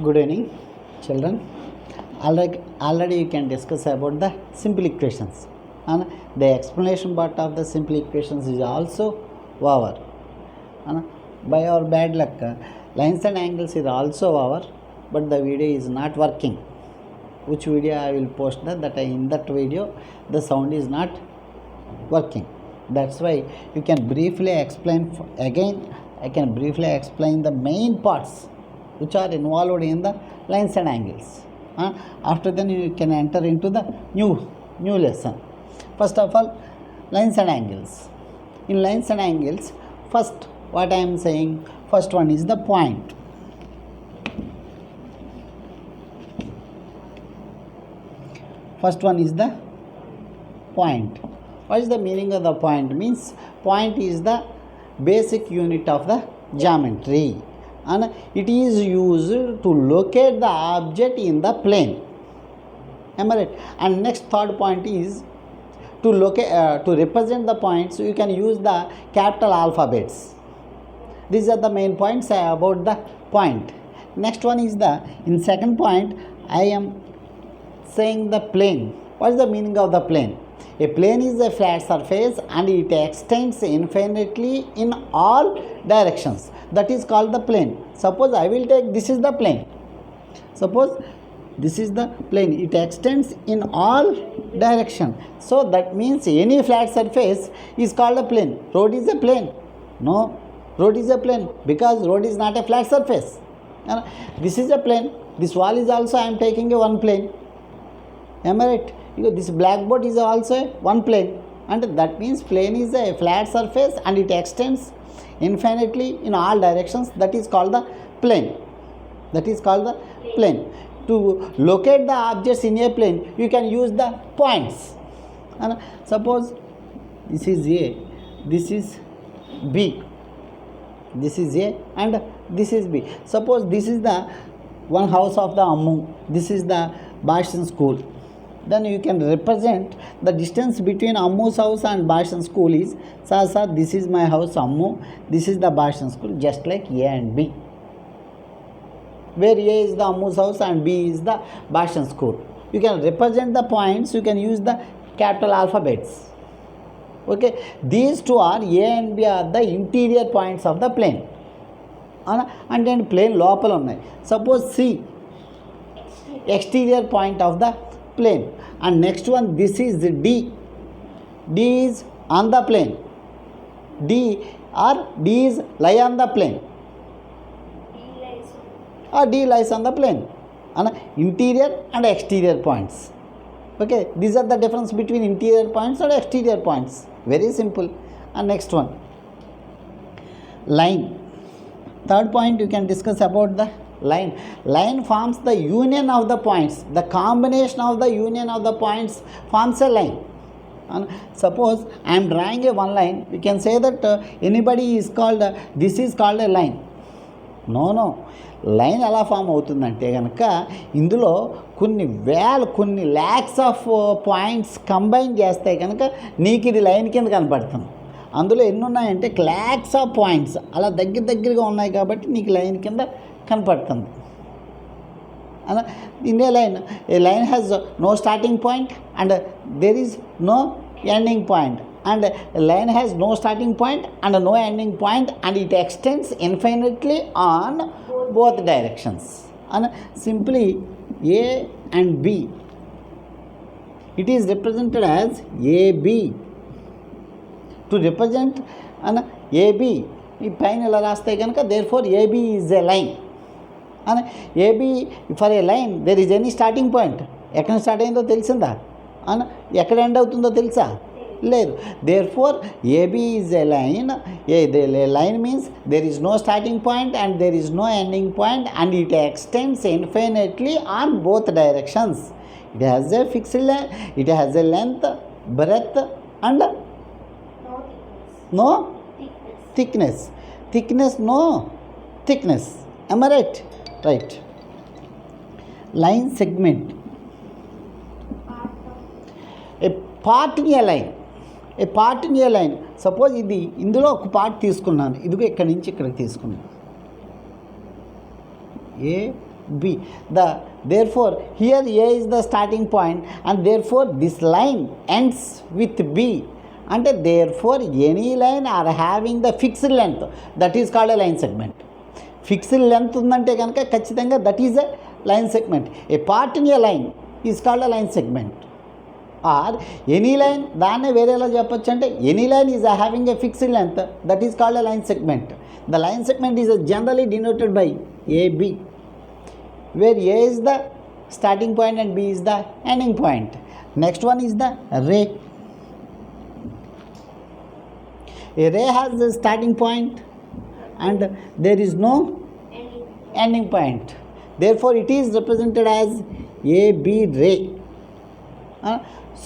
Good evening, children. Already you can discuss about the simple equations, and the explanation part of the simple equations is also over. And by our bad luck, lines and angles is also over, but the video is not working. Which video I will post that in that video the sound is not working. That's why you can briefly explain again. I can briefly explain the main parts which are involved in the lines and angles. After then you can enter into the new lesson. First of all, lines and angles. In lines and angles, first what I am saying, first one is the point. First one is the point. What is the meaning of the point? Means point is the basic unit of the geometry, and it is used to locate the object in the plane. Am I right? And next third point is to locate to represent the points you can use the capital alphabets. These are the main points about the point. Next one is the, in second point I am saying the plane. What is the meaning of the plane? A plane is a flat surface and it extends infinitely in all directions. That is called the plane. Suppose I will take, this is the plane. Suppose this is the plane. It extends in all direction. So that means any flat surface is called a plane. Road is a plane. No, road is a plane because road is not a flat surface. This is a plane. This wall is also, I am taking a one plane. Am I right? This blackboard is also one plane, and that means plane is a flat surface and it extends infinitely in all directions. That is called the plane. That is called the plane. To locate the objects in a plane, you can use the points. And suppose this is A, this is B, this is A and this is B. Suppose this is the one house of the Ammu, this is the Basham school. Then you can represent the distance between Ammu's house and Basham school is, sir, this is my house Ammu, this is the Basham school, just like A and B. Where A is the Ammu's house and B is the Basham school. You can represent the points, you can use the capital alphabets. Okay, these two are A and B are the interior points of the plane. And then plane lopal unnai. Suppose C, exterior point of the plane, and next one, this is the D. D is on the plane. D is lie on the plane. D lies on the plane. And interior and exterior points. Okay, these are the difference between interior points and exterior points. Very simple. And next one, line. Third point you can discuss about the line. Line forms the union of the points. The combination of the union of the points forms a line. And suppose I am drawing a one line, we can say that anybody is called, this is called a line. No. Line ఎలా form అవుతుందంటే కనుక ఇందులో కొన్ని lakhs of points combine చేస్తే కనుక నీకు ఇది line కింద కనపడుతుంది. అందులో ఎన్ని ఉన్నాయంటే ల్యాక్స్ ఆఫ్ పాయింట్స్ అలా దగ్గరగా ఉన్నాయి కాబట్టి నీకు లైన్ కింద కనపడుతుంది. In a line has no starting point and there is no ending point, and a line has no starting point and no ending point, and it extends infinitely on both directions. And simply A and B, it is represented as AB. To represent an AB, ఈ పైన ఇలా రాస్తే కనుక therefore AB is a line. And AB, for a line there is any starting point. ఎక్కడ start అయిందో తెలిసిందా? and ఎక్కడ end అవుతుందో తెలుసా? లేదు. Therefore AB is a line. A line means there is no starting point and there is no ending point, and it extends infinitely on both directions. It has a fixed length, it has a length, breadth and no thickness. No thickness. Am I right? Right. Line segment. A part in a line. A part in a line. Suppose ఇది ఇందులో ఒక part తీసుకున్నాను, ఇదిగో ఇక్కడి నుంచి ఇక్కడికి తీసుకున్నాను. ఏ B. Therefore, here A is the starting point, and therefore this line ends with B. And therefore, any line are having the fixed length, that is called a line segment. Fixed length ఉందంటే కనుక ఖచ్చితంగా that is a line segment. A part in a line is called a line segment. Or any line, దాన్నే వేరేలా చెప్పొచ్చు అంటే any line is having a fixed length, that is called a line segment. The line segment is generally denoted by AB, where A is the starting point and B is the ending point. Next one is the ray. A ray has a starting point and there is no ending point. Therefore, it is represented as AB ray.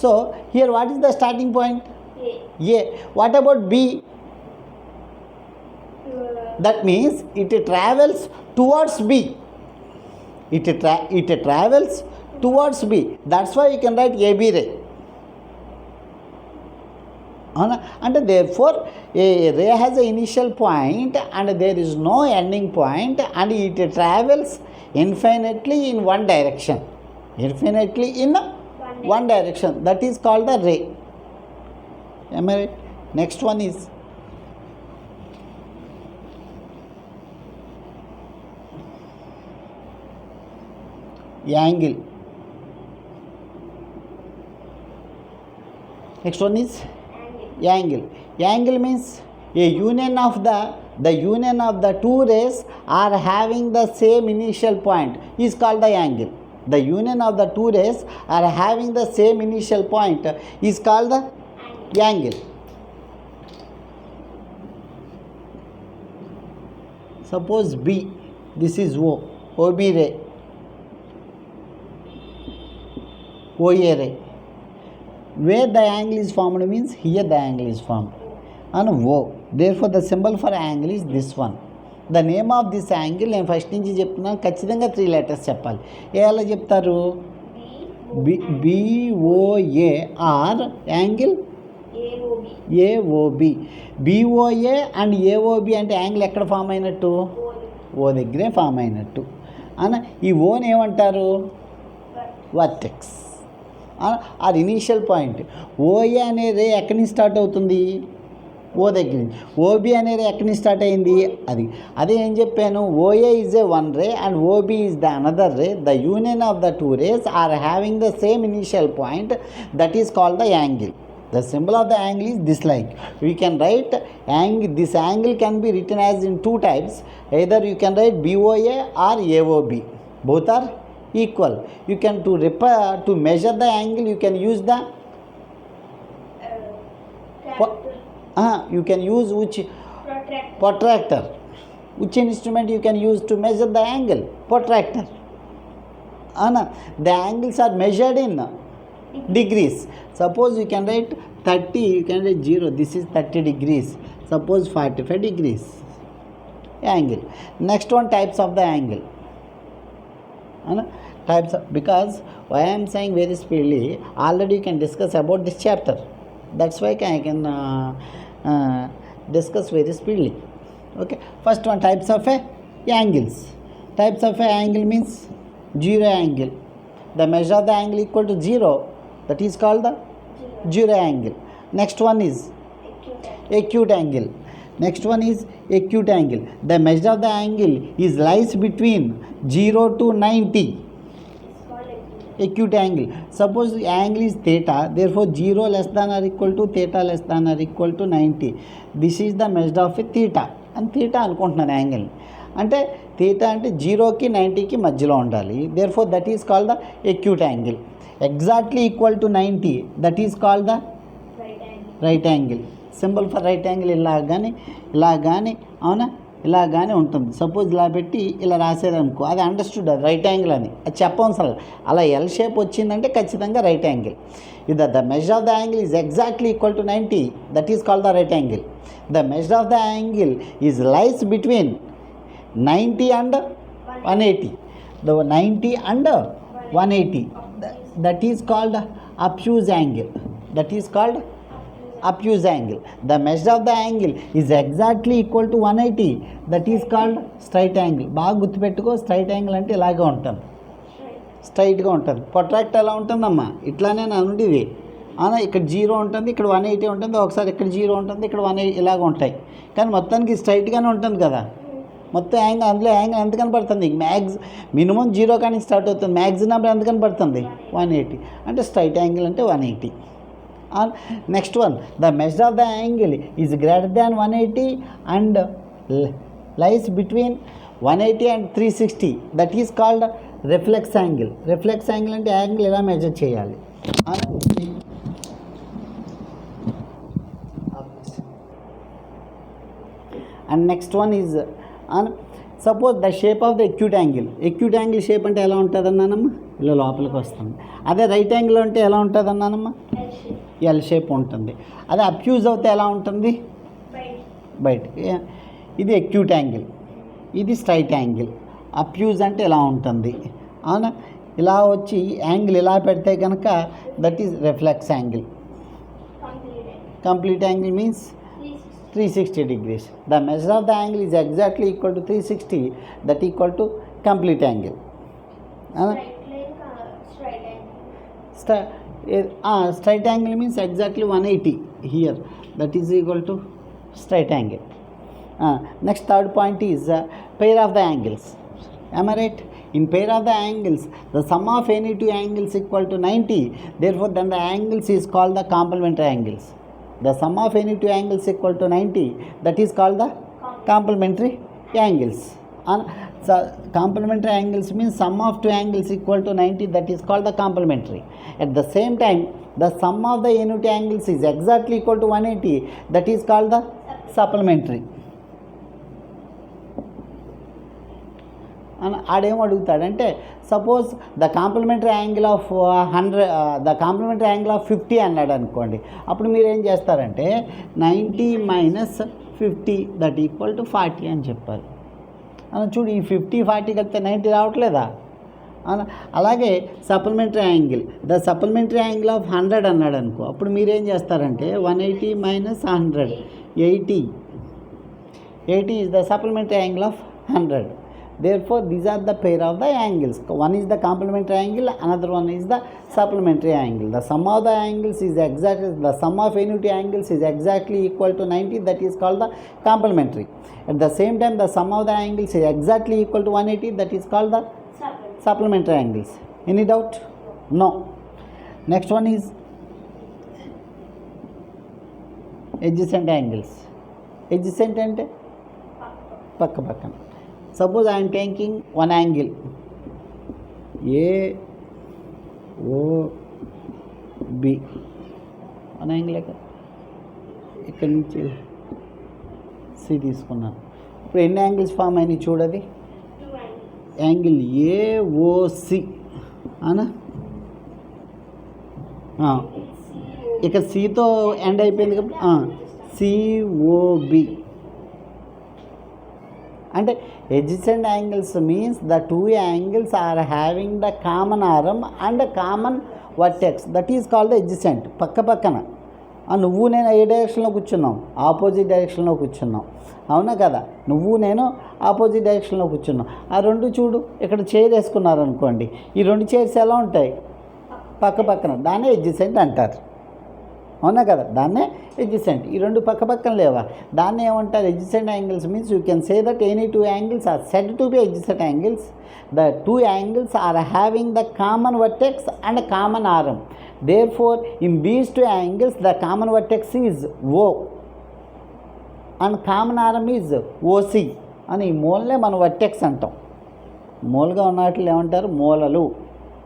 So, here what is the starting point? A. What about B? That means it travels towards B. It travels towards B. That's why you can write AB ray. And therefore, a ray has an initial point and there is no ending point, and it travels infinitely in one direction. Infinitely in one direction. That is called the ray. Am I right? Next one is angle. Next one is angle. Angle means a union of the union of the two rays are having the same initial point is called the angle. The union of the two rays are having the same initial point is called the angle. Suppose B, this is O, OB ray, OA ray. Where the angle is formed means here the angle is formed, and O. Therefore, the symbol for angle is this one. The name of this angle నేను first నుంచి చెప్తున్నాను, ఖచ్చితంగా 3 letters చెప్పాలి. ఎలా చెప్తారు? BOA or angle AOB. BOA and AOB అంటే angle ఎక్కడ form అయినట్టు? ఓ దగ్గరే ఫామ్ అయినట్టు. అన్న ఈ ఓని ఏమంటారు? Vertex or initial point. OA అనే రే ఎక్కడి నుంచి స్టార్ట్ అవుతుంది? ఓ దగ్గర నుంచి. ఓబి అనే రే ఎక్కడి నుంచి స్టార్ట్ అయింది? అదే ఏం చెప్పాను, OA is a one ray and OB is the another ray. The union of the two rays are having the same initial point, that is called the angle. The symbol of the angle is this like. We can write angle. This angle can be written as in two types. Either you can write BOA or AOB. Both are equal. You can to measure the angle. You can use the you can use which protractor. Which instrument you can use to measure the angle? Protractor. The angles are measured in degrees. Suppose you can write 30, you can write 0, this is 30 degrees. Suppose 45 degrees angle. Next one, types of the angle. Types of, because why I am saying very speedily, already you can discuss about this chapter. That's why I can discuss very speedily. Okay, first one, types of angles. Types of angle means zero angle. The measure of the angle equal to 0, that is called the zero angle. Next one is acute angle. Next one is acute angle. The measure of the angle is lies between 0 to 90. Acute angle. Suppose the angle is theta, therefore 0 less than or equal to theta less than or equal to 90. This is the measure of a theta. And theta అనుకుంటున్నాను angle అంటే theta అంటే 0కి 90కి మధ్యలో ఉండాలి. Therefore that is called the acute angle. Exactly equal to 90, that is called the right angle. Symbol for right angle ఇలా కానీ అవునా, ఇలా కానీ ఉంటుంది. సపోజ్ ఇలా పెట్టి ఇలా రాసేదనుకో, అది అండర్స్టూడ్, అది రైట్ యాంగిల్ అని, అది చెప్పవసరం. అలా ఎల్ షేప్ వచ్చిందంటే ఖచ్చితంగా రైట్ యాంగిల్. ఇది the measure of the angle is exactly equal to 90, that is called the right angle. The measure of the angle is lies between 90 and 180. The 90 and 180, that is called obtuse angle. That is called obtuse angle. The measure of the angle is exactly equal to 180. That is called straight angle. బాగా గుర్తుపెట్టుకో, straight angle అంటే ఇలాగే ఉంటుంది, స్ట్రైట్గా ఉంటుంది. Protract ఎలా ఉంటుందమ్మా, ఇట్లానే నా నుండి ఇక్కడ 0 ఉంటుంది, ఇక్కడ 180 ఉంటుంది, ఒకసారి ఇక్కడ 0 ఉంటుంది, ఇక్కడ 180 ఇలాగ ఉంటాయి. కానీ మొత్తానికి స్ట్రైట్గానే ఉంటుంది కదా. మొత్తం యాంగిల్, అందులో యాంగిల్ ఎంత కనపడుతుంది, మినిమం 0 కానీ స్టార్ట్ అవుతుంది, మ్యాక్సిమం నెంబర్ ఎంత కనపడుతుంది 180. అంటే స్ట్రైట్ యాంగిల్ అంటే 180. Next one, the measure of the angle is greater than 180 and lies between 180 and 360. That is called reflex angle. Reflex angle అంటే యాంగిల్ ఎలా మెజర్ చేయాలి. And next one is suppose the shape of the acute angle. Acute angle shape అంటే ఎలా ఉంటుంది అన్నానమ్మా, ఇలా లోపలికి వస్తుంది. అదే రైట్ యాంగిల్ అంటే ఎలా ఉంటుంది అన్నానమ్మా, ఎల్ షేప్ ఉంటుంది. అదే అబ్ట్యూజ్ అవుతే ఎలా ఉంటుంది, బయటికి. ఇది ఎక్యూట్ యాంగిల్, ఇది స్ట్రైట్ యాంగిల్. అబ్ట్యూజ్ అంటే ఎలా ఉంటుంది, అవునా. ఇలా వచ్చి యాంగిల్ ఇలా పెడితే కనుక that is reflex angle. Complete angle means 360 degrees. The measure of the angle is exactly equal to 360. That equal to complete angle. Straight angle means exactly 180 here. That is equal to straight angle. Next third point is pair of the angles. Am I right? In pair of the angles, the sum of any two angles equal to 90. Therefore, then the angles is called the complementary angles. The sum of any two angles equal to 90. That is called the complementary angles. So complementary angles means sum of two angles equal to 90. That is called the complementary. At the same time, the sum of the any two angles is exactly equal to 180. That is called the supplementary. అని ఆడేం అడుగుతాడంటే, suppose the complementary angle of 100, the complementary angle of 50 అన్నాడు అనుకోండి. అప్పుడు మీరు ఏం చేస్తారంటే 90 minus 50 that equal to 40 అని చెప్పాలి. అని చూడు, ఈ 50 40 కలిపితే 90 రావట్లేదా. అలాగే supplementary angle, the supplementary angle of 100 అన్నాడు అనుకో. అప్పుడు మీరేం చేస్తారంటే 180 minus 100 80 is the supplementary angle of 100. Therefore, these are the pair of the angles. One is the complementary angle, another one is the supplementary angle. The sum of the angles is exactly, the sum of any two angles is exactly equal to 90. That is called the complementary. At the same time, the sum of the angles is exactly equal to 180. That is called the supplementary angles. Any doubt? No. Next one is adjacent angles. Adjacent ante pakka pakkana. Suppose I am taking one angle AOB, one angle ఇక్కడ నుంచి C తీసుకున్నాను. ఇప్పుడు ఎన్ని angles form అయినాయి చూడది. Angle AOC అనా, ఇక్కడ సితో end అయిపోయింది కాబట్టి సిఓబి. అంటే adjacent angles means the two angles are having the common arm and a common vertex. That is called the adjacent. పక్క పక్కన నువ్వు నేను ఏ డైరెక్షన్లో కూర్చున్నాం, ఆపోజిట్ డైరెక్షన్లో కూర్చున్నాం, అవునా కదా. నువ్వు నేను ఆపోజిట్ డైరెక్షన్లో కూర్చున్నాం. ఆ రెండు చూడు, ఇక్కడ చైర్ వేసుకున్నారనుకోండి, ఈ రెండు చైర్స్ ఎలా ఉంటాయి, పక్క పక్కన. దాన్నే adjacent అంటారు, అవునా కదా. దాన్నే adjacent. ఈ రెండు పక్క పక్కన లేవా, దాన్ని ఏమంటారు, adjacent angles. Means you can say that any two angles are said to be adjacent angles. The two angles are having the common vertex and common arm. Therefore, in these two angles, the common vertex is O and common arm is OC. అని ఈ మూలనే మనం vertex అంటాం. మూలగా ఉన్న వాటిని ఏమంటారు, మూలలు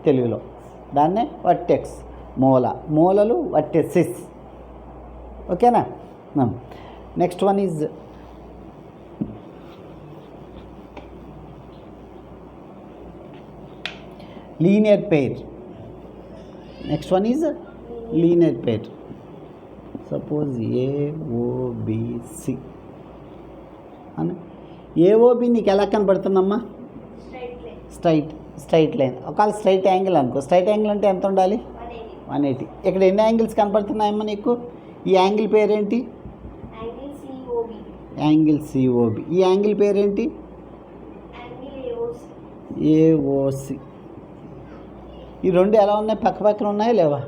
తెలుగులో. దాన్నే వర్టెక్స్, మూలలు వర్టెసిస్. ఓకేనా. Next one is linear pair. Next one is linear pair. Suppose A O B C అని. ఏఓబి నీకు ఎలా కనబడుతుందమ్మా, స్ట్రైట్ లైన్. ఒకవేళ స్ట్రైట్ యాంగిల్ అనుకో. స్ట్రైట్ యాంగిల్ అంటే ఎంత ఉండాలి, 180. ఇక్కడ ఎన్ని యాంగిల్స్ కనపడుతున్నాయమ్మా నీకు, ఈ యాంగిల్ పేరేంటి? Angle COB. Angle COB. ఈ యాంగిల్ పేరేంటి? Angle AOC. ఏఓసి. ఈ రెండు ఎలా ఉన్నాయి? పక్క పక్కన ఉన్నాయా లేవా?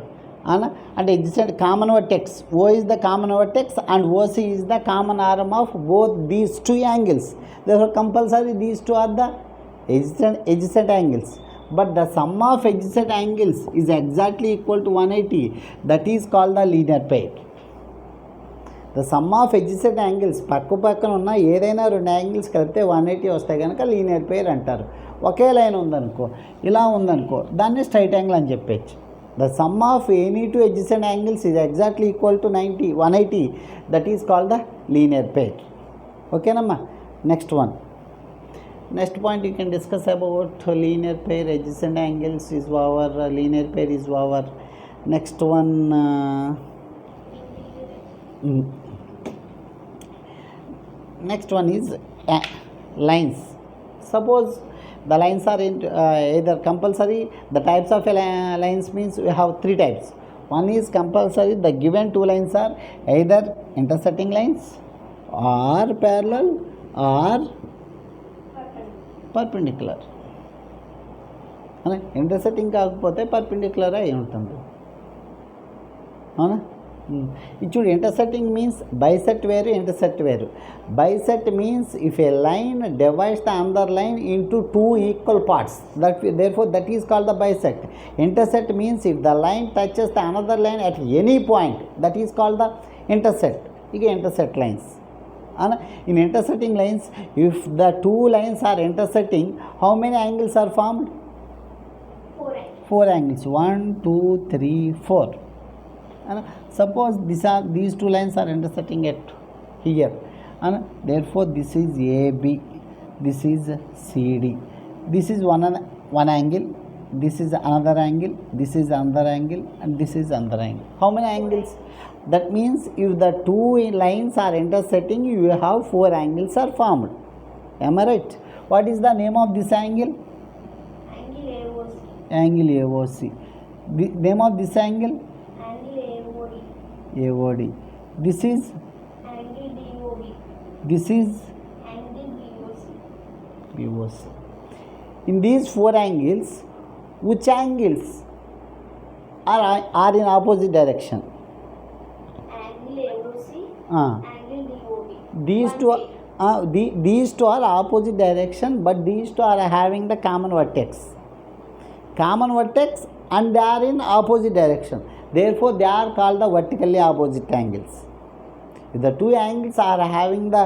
అన్న అంటే existent common vertex. O is the common vertex and OC is the common arm of both these two angles. therefore compulsory these two are the adjacent angles, but the sum of adjacent angles is exactly equal to 180. That is called the linear pair. The sum of adjacent angles పక్క పక్కన ఉన్న ఏదైనా రెండు angles కలిపితే 180 వస్తాయి కనుక linear pair అంటారు. ఒకే line ఉందనుకో, ఇలా ఉందనుకో, దాన్ని స్ట్రైట్ యాంగిల్ అని చెప్పచ్చు. The sum of any two adjacent angles is exactly equal to 180. That is called the linear pair. Okay namma. Next one. Next point you can discuss about linear pair. Adjacent angles is our linear pair is our next one. Next one is lines. Suppose the lines are either compulsory. The types of lines means we have three types. One is compulsory. The given two lines are either intersecting lines or parallel or perpendicular. Intersecting కాకపోతే perpendicular అయి ఉంటుంది. అవునా? ఇది చూడు, intersecting means bisect వేరు, intersect వేరు. Bisect means if A line divides the another line into two equal parts, therefore that is called the bisect. Intersect means if the line touches the another line at any point, that is called the intersect. ఇక intersect lines. In intersecting lines, if the two lines are intersecting, how many angles are formed? Four angles. 1, 2, 3, 4. Suppose these two lines are intersecting at here, therefore this is AB, this is CD. This is one angle, this is another angle, this is another angle, and this is another angle. How many angles? That means if the two lines are intersecting, you have four angles are formed. Am I right? What is the name of this angle? Angle AOC. Angle AOC. The name of this angle? Angle AOD. AOD. This is? Angle DOB. This is? Angle BOC. BOC. In these four angles, which angles are in opposite direction? Angle AOC. Angle DOB. These two are opposite direction, but these two are having the common vertex. Common vertex, and they are in opposite direction. Therefore, they are called the vertically opposite angles. If the two angles are having the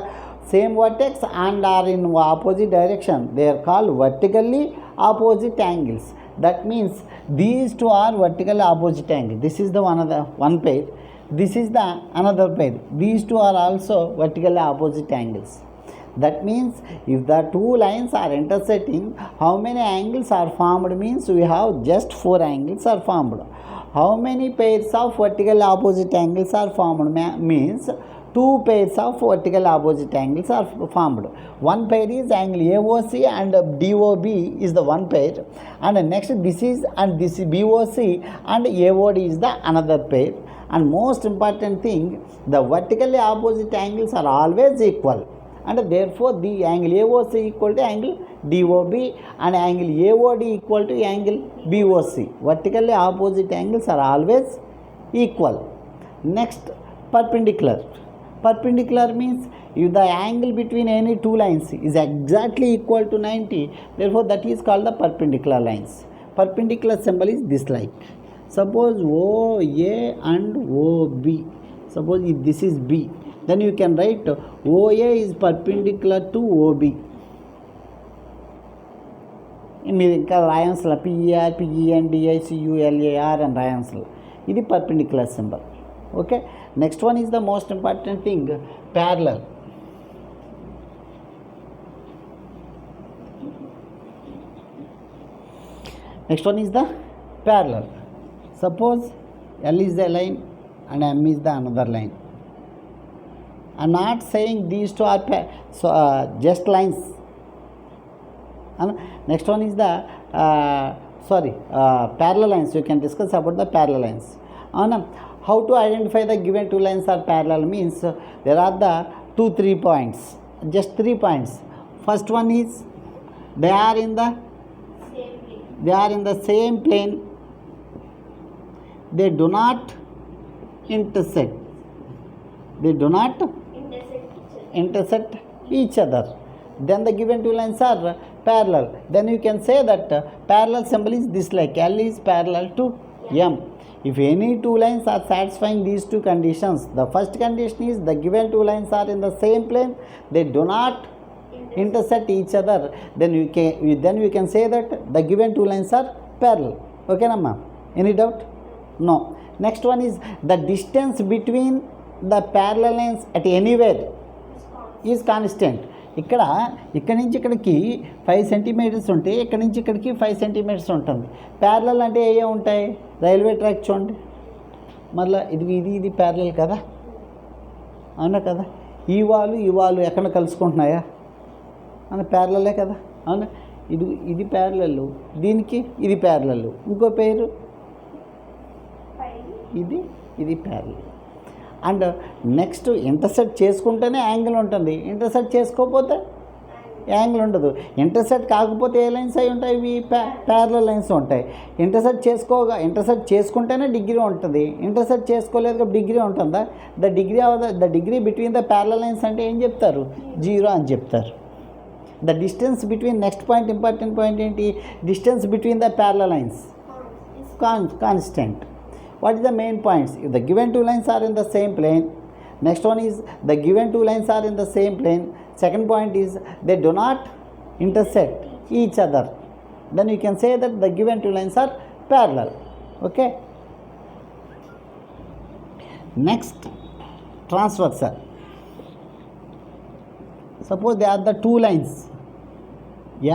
same vertex and are in opposite direction, they are called vertically opposite angles. That means these two are vertically opposite angles. This is the one pair. This is the another pair. These two are also vertically opposite angles. That means if the two lines are intersecting, how many angles are formed means we have just four angles are formed. How many pairs of vertical opposite angles are formed means two pairs of vertical opposite angles are formed. One pair is angle AOC and DOB is the one pair, and next this is and this is BOC and AOD is the another pair. And most important thing, the vertically opposite angles are always equal, and therefore the angle AOC equal to angle DOB and angle AOD equal to angle BOC. Vertically opposite angles are always equal. Next, perpendicular. Perpendicular means if the angle between any two lines is exactly equal to 90, therefore that is called the perpendicular lines. Perpendicular symbol is this like. Suppose OA and OB. Suppose if this is B, then you can write OA is perpendicular to OB. మీరు ఇంకా రాయన్స్లో PER, PEN, DICU, LAR and రాయన్స్లో ఇది perpendicular symbol. Okay. Next one is the most important thing, parallel. Next one is the parallel. Suppose L is the line and M is the another line. I am not saying these two are just lines. Next one is the parallel lines. You can discuss about the parallel lines. how to identify the given two lines are parallel means there are the 2-3 points, just 3 points. First one is they are in the same plane, they do not intersect, intersect each other, then the given two lines are parallel. Then you can say that parallel symbol is this, like L is parallel to M. If any two lines are satisfying these two conditions, the first condition is the given two lines are in the same plane, they do not intersect each other, then you can say that the given two lines are parallel. Okay namma? Any doubt? No. Next one is the distance between the parallel lines at anywhere is constant. ఇక్కడి నుంచి ఇక్కడికి 5 centimetres ఉంటే ఇక్కడి నుంచి ఇక్కడికి 5 centimetres ఉంటుంది. Parallel అంటే ఏ ఉంటాయి? రైల్వే ట్రాక్ చూడండి, మళ్ళీ ఇది ప్యారలల్ కదా, అవునా కదా? ఈ వాలు ఎక్కడ కలుసుకుంటున్నాయా? అని ప్యారలలే కదా, అవునా? ఇది ప్యారలల్, దీనికి ఇది ప్యారలల్, ఇంకో పేరు ఇది ప్యారలల్. అండ్ నెక్స్ట్ ఇంటర్సెక్ట్ చేసుకుంటేనే యాంగిల్ ఉంటుంది, ఇంటర్సెక్ట్ చేసుకోకపోతే యాంగిల్ ఉండదు. ఇంటర్సెక్ట్ కాకపోతే ఏ లైన్స్ అయి ఉంటాయి? ఇవి ప్యారలల్ లైన్స్ ఉంటాయి. ఇంటర్సెక్ట్ చేసుకుంటేనే డిగ్రీ ఉంటుంది, ఇంటర్సెక్ట్ చేసుకోలేదు డిగ్రీ ఉంటుందా? The degree between the parallel lines అంటే ఏం చెప్తారు? 0 అని చెప్తారు. The distance between next point, important point ఏంటి? Distance between the parallel lines constant. What is the main points? If the given two lines are in the same plane, next one is the given two lines are in the same plane, second point is they do not intersect each other, then you can say that the given two lines are parallel. Okay, next, transversal. Suppose they are the two lines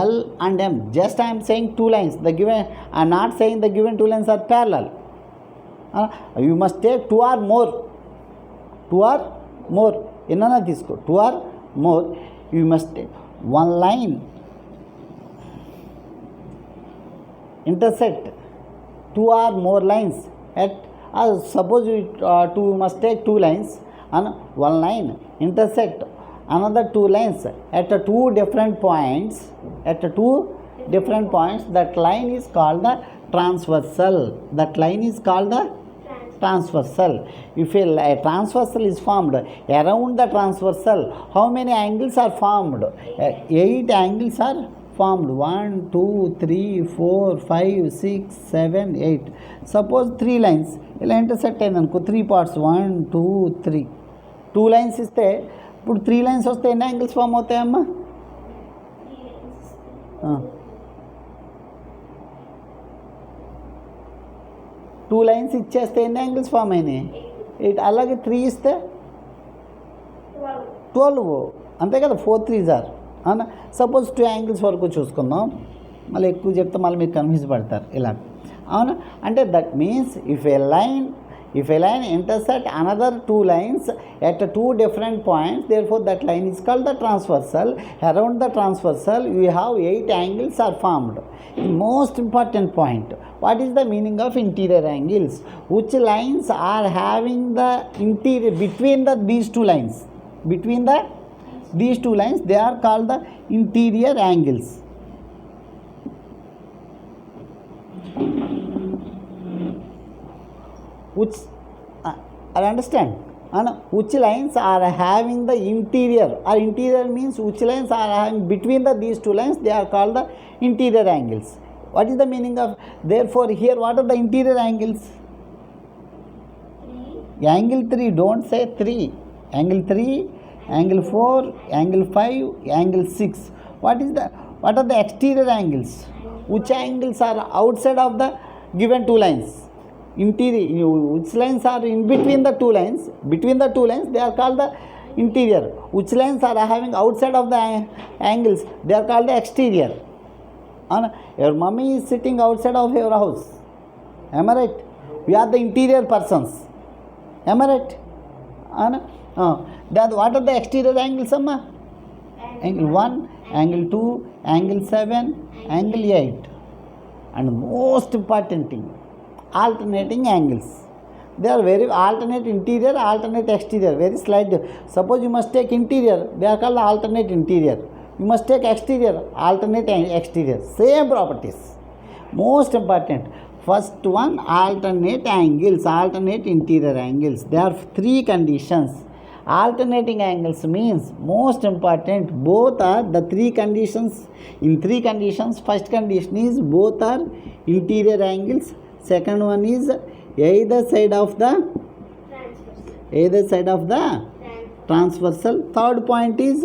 L and M, just I am saying two lines, I am not saying the given two lines are parallel. You must take 2 or more, enna తీసుకో, 2 or more, you must take one line intersect 2 or more lines at suppose you must take 2 lines and one line intersect another 2 lines at 2 different points, that line is called the transversal. Transversal. If a transversal is formed, around the transversal, how many angles are formed? 8 angles are formed. 1, 2, 3, 4, 5, 6, 7, 8. Suppose 3 lines ఇలా intersect అయింది అనుకో, 3 parts, 1, 2, 3. 2 lines ఇస్తే ఇప్పుడు 3 lines వస్తే ఎన్ని angles form అవుతాయమ్మా? 2 lines ఇచ్చేస్తే ఎన్ని angles form అయినాయి? 8. అలాగే 3 ఇస్తే 12, అంతే కదా, 4 3s are. అవునా? సపోజ్ 2 యాంగిల్స్ వరకు చూసుకుందాం, మళ్ళీ ఎక్కువ చెప్తే మళ్ళీ మీరు కన్ఫ్యూజ్ పడతారు ఇలా, అవునా? అంటే that means if A line intersect another 2 lines at 2 different points, therefore that line is called the transversal. Around the transversal you have 8 angles are formed. Most important point, what is the meaning of interior angles? Which lines are having the interior between these two lines? These two lines, they are called the interior angles. Which I understand, and which lines are having the interior, or interior means which lines are having between these two lines, they are called the interior angles. What is the meaning of? Therefore here what are the interior angles? 3. Angle 3, don't say 3. Angle 3, angle 4, angle 5, angle 6. What are the exterior angles? Which angles are outside of the given two lines? Interior, which lines are in between the two lines? Between the two lines, they are called the interior. Which lines are having outside of the angles? They are called the exterior. Your mummy is sitting outside of your house. Am I right? We are the interior persons. Am I right? Then what are the exterior angles, Amma? Angle 1, angle 2, angle 7, angle 8. And most important thing, alternating angles. They are very alternate interior, alternate exterior, very slight. Suppose you must take interior, they are called alternate interior. You must take exterior, alternate exterior. Same properties. Most important. First one, alternate angles, alternate interior angles. There are three conditions. Alternating angles means most important, both are the three conditions. In three conditions, first condition is both are interior angles. Second one is either side of the transversal. Third point is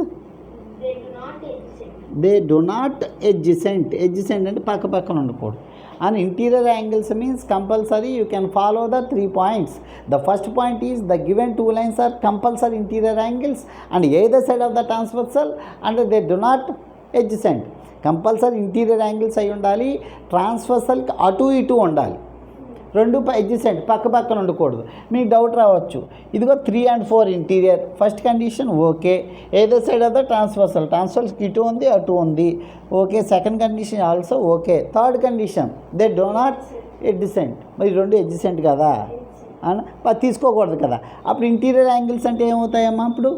they do not adjacent. Adjacent and paka pakkana undakoodu. And interior angles means compulsory you can follow the 3 points. The first point is the given two lines are compulsory interior angles and either side of the transversal and they do not adjacent. Compulsory interior angles ayi undali, transversal atu itu undali. రెండు adjacent పక్క పక్కన ఉండకూడదు. మీకు doubt రావచ్చు, ఇదిగో 3 and 4 interior, first condition okay, ఏదో side of the transversal ఇటు ఉంది అటు ఉంది okay. Second condition also okay. Third condition they do not adjacent, మరి రెండు అడ్జసెంట్ కదా అని తీసుకోకూడదు కదా. అప్పుడు ఇంటీరియర్ యాంగిల్స్ అంటే ఏమవుతాయమ్మా? అప్పుడు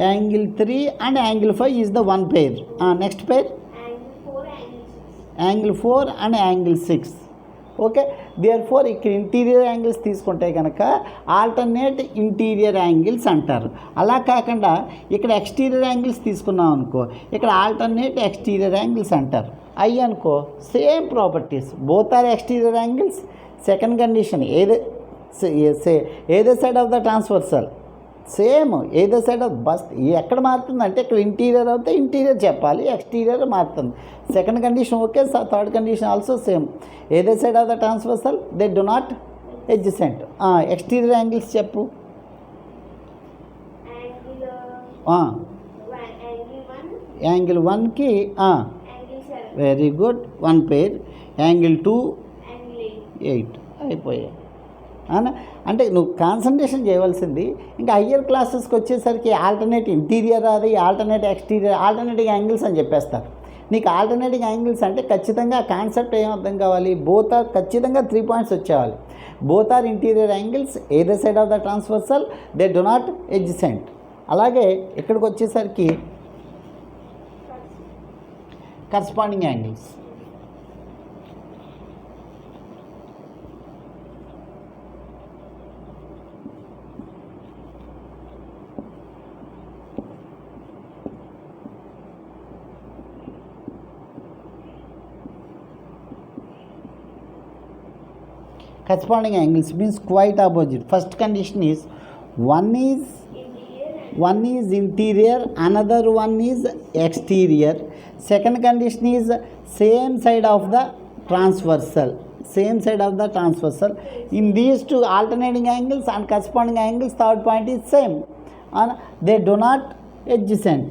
angle 3 and angle 5 is the one pair. Next pair angle 4 and angle 6. Okay. Therefore ఇక్కడ ఇంటీరియర్ యాంగిల్స్ తీసుకుంటే కనుక ఆల్టర్నేట్ ఇంటీరియర్ యాంగిల్స్ అంటారు. అలా కాకుండా ఇక్కడ ఎక్స్టీరియర్ యాంగిల్స్ తీసుకున్నాం అనుకో, ఇక్కడ ఆల్టర్నేట్ ఎక్స్టీరియర్ యాంగిల్స్ అంటారు. అయ్యి అనుకో same properties, both are exterior angles. Second condition ఏదో side of the transversal same, ఏదో సైడ్ ఆఫ్ బస్ ఎక్కడ మారుతుంది అంటే ఇక్కడ ఇంటీరియర్ అవుతే ఇంటీరియర్ చెప్పాలి, ఎక్స్టీరియర్ మారుతుంది. Second condition okay. Third condition also same, ఏదో side of the transversal they do not adjacent. Exterior angles చెప్పు. యాంగిల్ 1కి very good, one pair. Angle 2 8 అయిపోయాయి. అంటే నువ్వు కాన్సన్ట్రేషన్ చేయవలసింది ఇంకా హయ్యర్ క్లాసెస్కి వచ్చేసరికి ఆల్టర్నేట్ ఇంటీరియర్ అది, ఆల్టర్నేట్ ఎక్స్టీరియర్, ఆల్టర్నేటింగ్ యాంగిల్స్ అని చెప్పేస్తారు. నీకు ఆల్టర్నేటింగ్ యాంగిల్స్ అంటే ఖచ్చితంగా కాన్సెప్ట్ ఏం అర్థం కావాలి? బోత్ ఆర్ ఖచ్చితంగా 3 points వచ్చేవాలి. Both are interior angles, either side of the transversal, they do not adjacent. అలాగే ఇక్కడికి వచ్చేసరికి corresponding angles. Corresponding angles means quite opposite. First condition is one is interior, another one is exterior. Second condition is same side of the transversal. In these two alternating angles and corresponding angles, third point is same and they do not adjacent.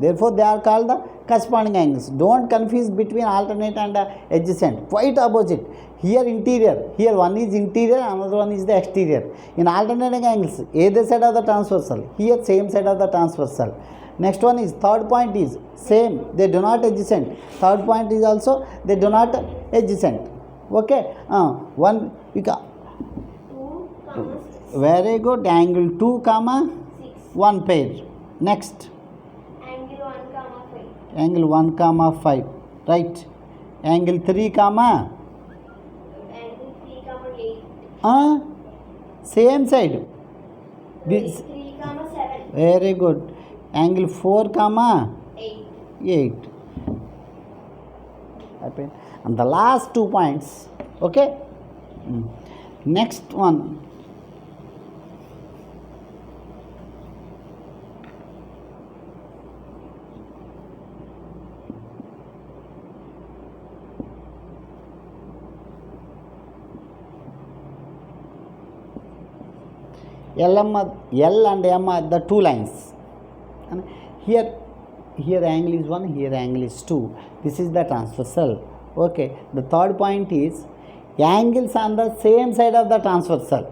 Therefore they are called the corresponding angles. Don't confuse between alternate and adjacent. Quite opposite. Here interior, here one is interior, another one is the exterior. In alternating angles, either side of the transversal, here same side of the transversal. Next one is third point is same, they do not adjacent. Third point is also they do not adjacent. Okay. One you got 2, very good. Angle 2, 1 pair. Next angle 1, 5, right. Angle 3, angle 3, 8. Same side. This 3, 7. very good. Angle 4, 8. And the last 2 points. Okay. Next one. L and M are the two lines. And here angle is 1, here angle is 2. This is the transversal. Okay. The third point is angles on the same side of the transversal.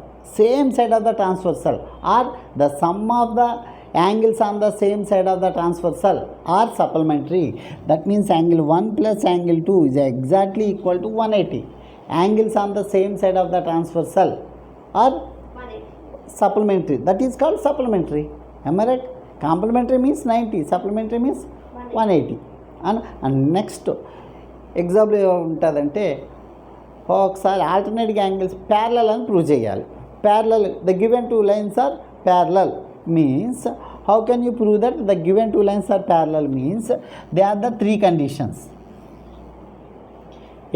Or the sum of the angles on the same side of the transversal are supplementary. That means angle 1 plus angle 2 is exactly equal to 180. Angles on the same side of the transversal are 180. supplementary. That is called supplementary. Am I right? Complementary means 90, supplementary means 180. And next example ఏముంటుందంటే ఒకసారి alternating angles parallel అని prove చేయాలి. Parallel the given two lines are parallel means how can you prove that the given two lines are parallel means they are the 3 conditions.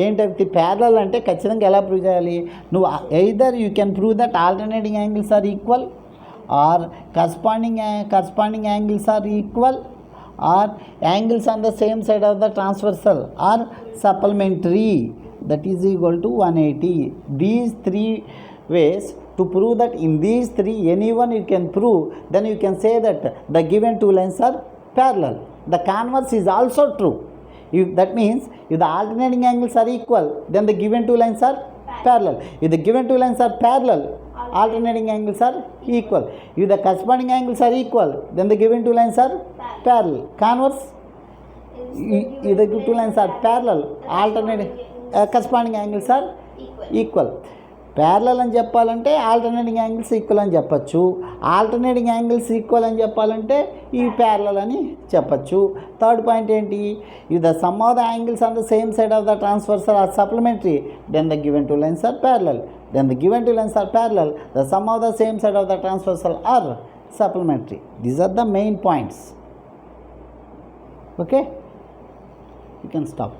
ఏంటంటే parallel అంటే ఖచ్చితంగా ఎలా prove చేయాలి? నువ్వు either you can prove that alternating angles are equal or corresponding angles are equal or angles on the same side of the transversal are supplementary, that is equal to 180. These 3 ways to prove that in these 3 anyone you can prove, then you can say that the given two lines are parallel. The converse is also true. That means if the alternating angles are equal, then the given two lines are parallel. If the given two lines are parallel, alternating angles are equal. If the corresponding angles are equal, then the given two lines are parallel. Converse, if the two lines are parallel, alternating corresponding angles are equal. Parallel అని చెప్పాలంటే alternating angles equal అని చెప్పచ్చు. Alternating angles equal అని చెప్పాలంటే ఈ parallel అని చెప్పచ్చు. Third point ఏంటి? If the sum of the angles on the same side of the transversal are supplementary, then the given two lines are parallel. Then the given two lines are parallel, the sum of the same side of the transversal are supplementary. These are the main points. Okay, you can stop.